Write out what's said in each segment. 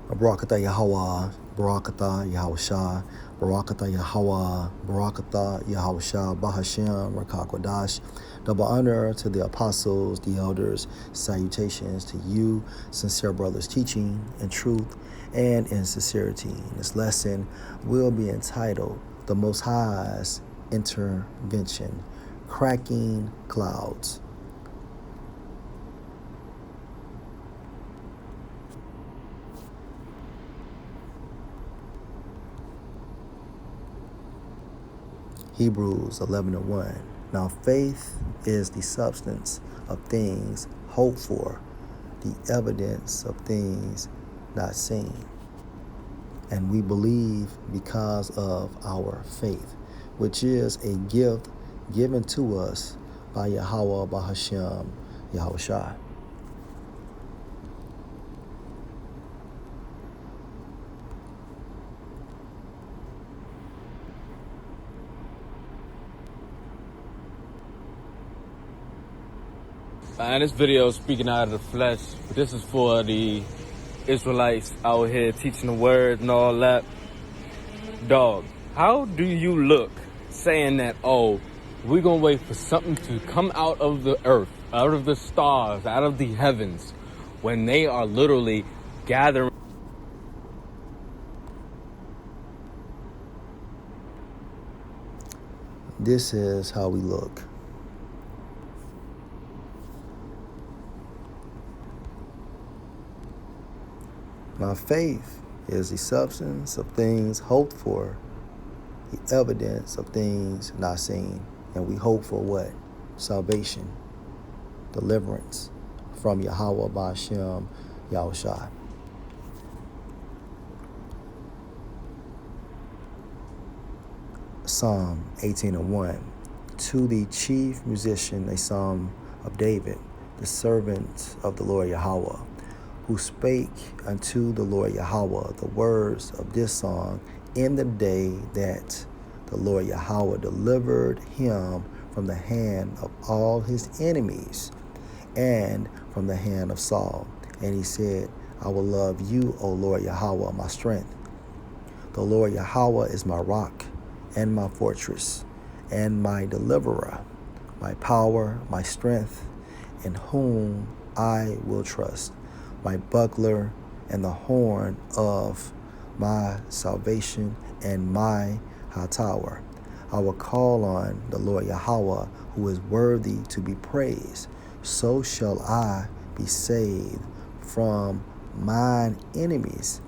Barakatah Yahweh, Barakatah Yahushua, Barakatah Yahweh, Barakatah Yahushua, Bahashem, Rakakwadash. Double honor to the apostles, the elders, salutations to you, sincere brothers, teaching in truth and in sincerity. This lesson will be entitled The Most High's Intervention, Cracking Clouds. Hebrews 11:1. Now faith is the substance of things hoped for, the evidence of things not seen. And we believe because of our faith, which is a gift given to us by Yahweh Bahashem Yahushua. And this video is speaking out of the flesh, but this is for the Israelites out here teaching the word and all that. Dog, how do you look saying that, oh, we're gonna wait for something to come out of the earth, out of the stars, out of the heavens, when they are literally gathering? This is how we look. Now faith is the substance of things hoped for, the evidence of things not seen. And we hope for what? Salvation, deliverance from Yahweh Ba'ashem Yahushua. Psalm 18:1. To the chief musician, a psalm of David, the servant of the Lord Yahweh, who spake unto the Lord Yahweh the words of this song in the day that the Lord Yahweh delivered him from the hand of all his enemies and from the hand of Saul. And he said, I will love you, O Lord Yahweh, my strength. The Lord Yahweh is my rock and my fortress and my deliverer, my power, my strength, in whom I will trust, my buckler and the horn of my salvation and my high tower. I will call on the Lord Yahweh, who is worthy to be praised. So shall I be saved from mine enemies.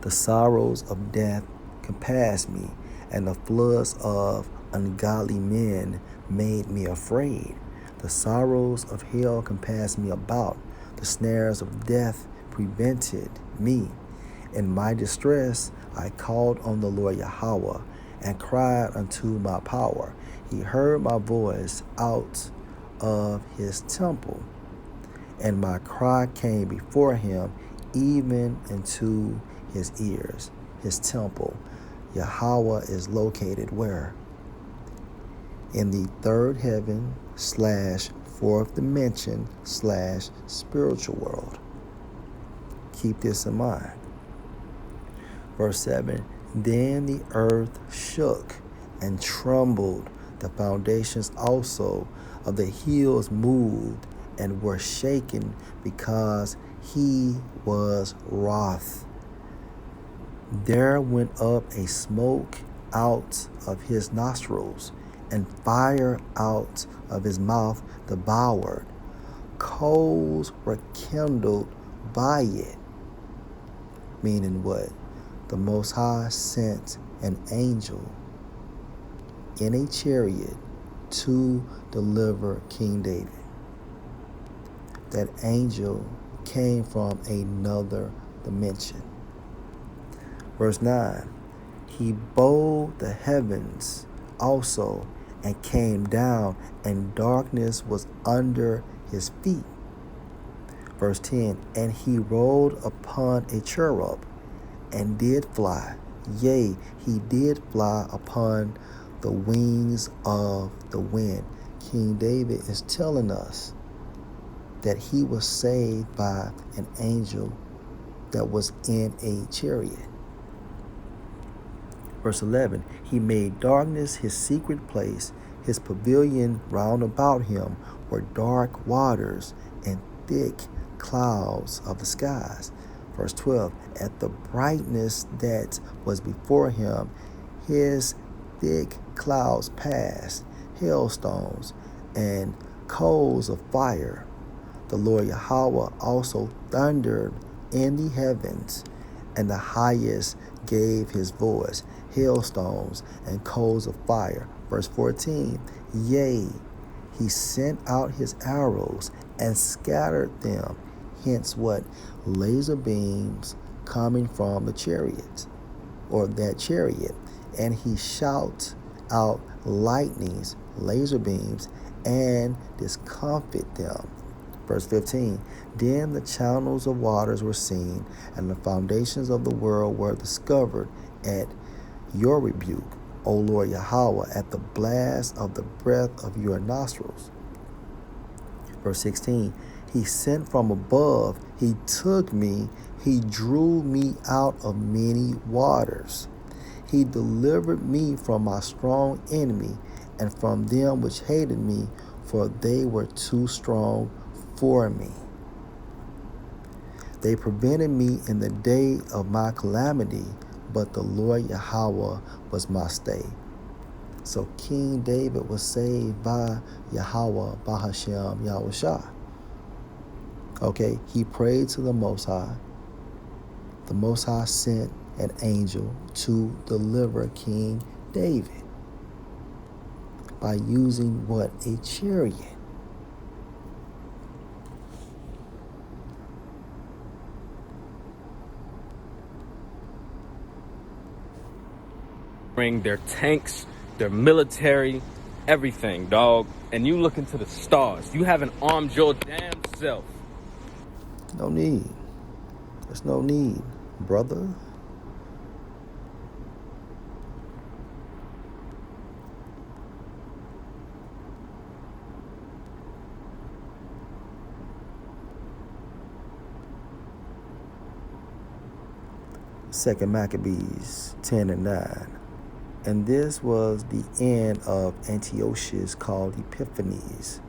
The sorrows of death compassed me, and the floods of ungodly men made me afraid. The sorrows of hell compassed me about. The snares of death prevented me. In my distress, I called on the Lord Yahweh and cried unto my power. He heard my voice out of his temple, and my cry came before him, even into his ears. His temple, Yahweh, is located where? In the third heaven / fourth dimension / spiritual world. Keep this in mind. Verse 7, then the earth shook and trembled. The foundations also of the hills moved and were shaken, because he was wroth. There went up a smoke out of his nostrils, and fire out of his mouth devoured. Coals were kindled by it. Meaning what? The Most High sent an angel in a chariot to deliver King David. That angel came from another dimension. Verse 9, he bowed the heavens also and came down, and darkness was under his feet. Verse 10, and he rode upon a cherub and did fly. Yea, he did fly upon the wings of the wind. King David is telling us that he was saved by an angel that was in a chariot. Verse 11, he made darkness his secret place. His pavilion round about him were dark waters and thick clouds of the skies. Verse 12, at the brightness that was before him, his thick clouds passed, hailstones and coals of fire. The Lord Yahweh also thundered in the heavens, and the highest gave his voice, hailstones and coals of fire. Verse 14, yea, he sent out his arrows and scattered them. Hence what? Laser beams coming from the chariots, or that chariot. And he shot out lightnings, laser beams, and discomfit them. Verse 15, then the channels of waters were seen, and the foundations of the world were discovered at your rebuke, O Lord Yahweh, at the blast of the breath of your nostrils. Verse 16, he sent from above, he took me, he drew me out of many waters. He delivered me from my strong enemy and from them which hated me, for they were too strong for me. They prevented me in the day of my calamity, but the Lord Yahweh was my stay. So King David was saved by Yahweh, by Hashem Yahushua. Okay, he prayed to the Most High. The Most High sent an angel to deliver King David by using what? A chariot. Bring their tanks, their military, everything, dog. And you look into the stars. You haven't armed your damn self. No need. There's no need, brother. Second Maccabees 10 and 9. And this was the end of Antiochus, called Epiphanes.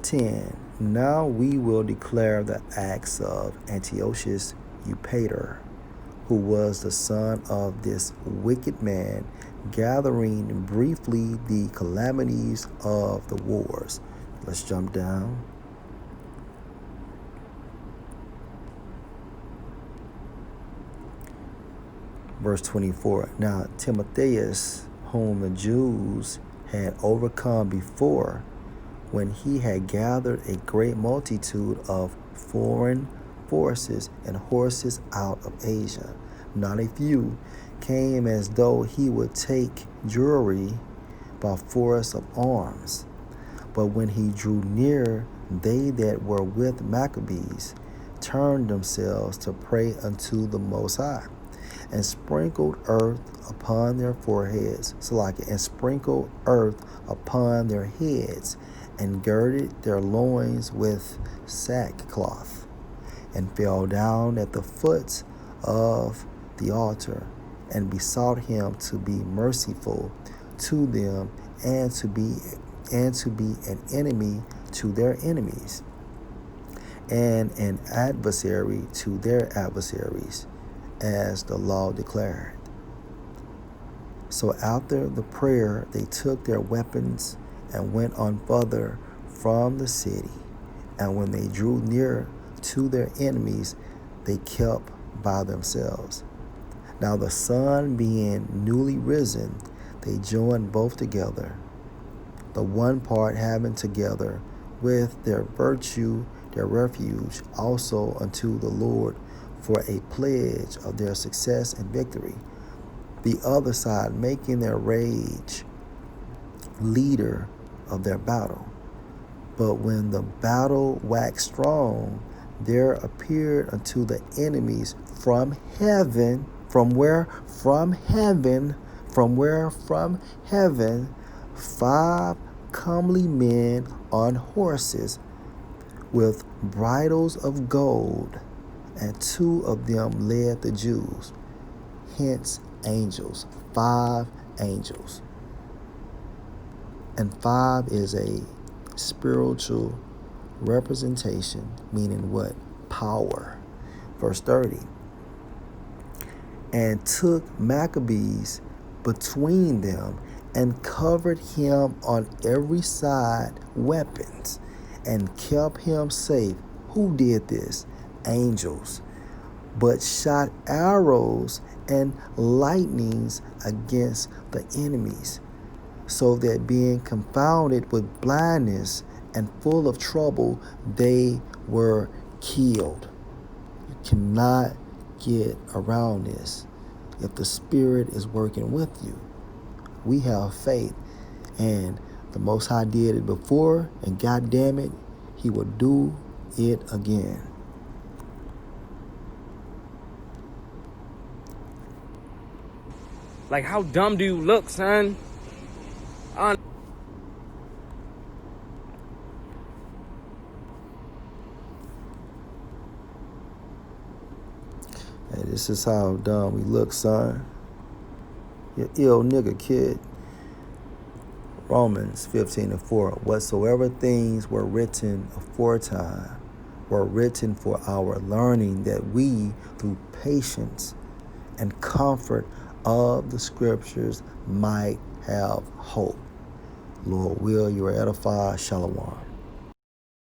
10. Now we will declare the acts of Antiochus Eupator, who was the son of this wicked man, gathering briefly the calamities of the wars. Let's jump down. Verse 24, now Timotheus, whom the Jews had overcome before, when he had gathered a great multitude of foreign forces and horses out of Asia, not a few, came as though he would take Jewry by force of arms. But when he drew near, they that were with Maccabees turned themselves to pray unto the Most High, and sprinkled earth upon their foreheads, and sprinkled earth upon their heads, and girded their loins with sackcloth, and fell down at the foot of the altar, and besought him to be merciful to them, and to be an enemy to their enemies, and an adversary to their adversaries, as the law declared. So after the prayer, they took their weapons and went on further from the city. And when they drew near to their enemies, they kept by themselves. Now the sun being newly risen, they joined both together, the one part having together with their virtue their refuge also unto the Lord for a pledge of their success and victory. The other side making their rage leader of their battle. But when the battle waxed strong, there appeared unto the enemies from heaven, from where? From heaven, from heaven, 5 comely men on horses with bridles of gold and 2 of them led the Jews, hence angels, 5 angels. And 5 is a spiritual representation, meaning what? Power. Verse 30. And took Maccabees between them and covered him on every side weapons and kept him safe. Who did this? Angels. But shot arrows and lightnings against the enemies, so that being confounded with blindness and full of trouble, they were killed. You cannot get around this if the Spirit is working with you. We have faith, and the Most High did it before, and God damn it, He will do it again. Like, how dumb do you look, son? Hey, this is how dumb we look, son. You ill nigga, kid. Romans 15:4. Whatsoever things were written aforetime were written for our learning, that we, through patience and comfort of the Scriptures, might have hope. Lord will, you are edified. Shalom.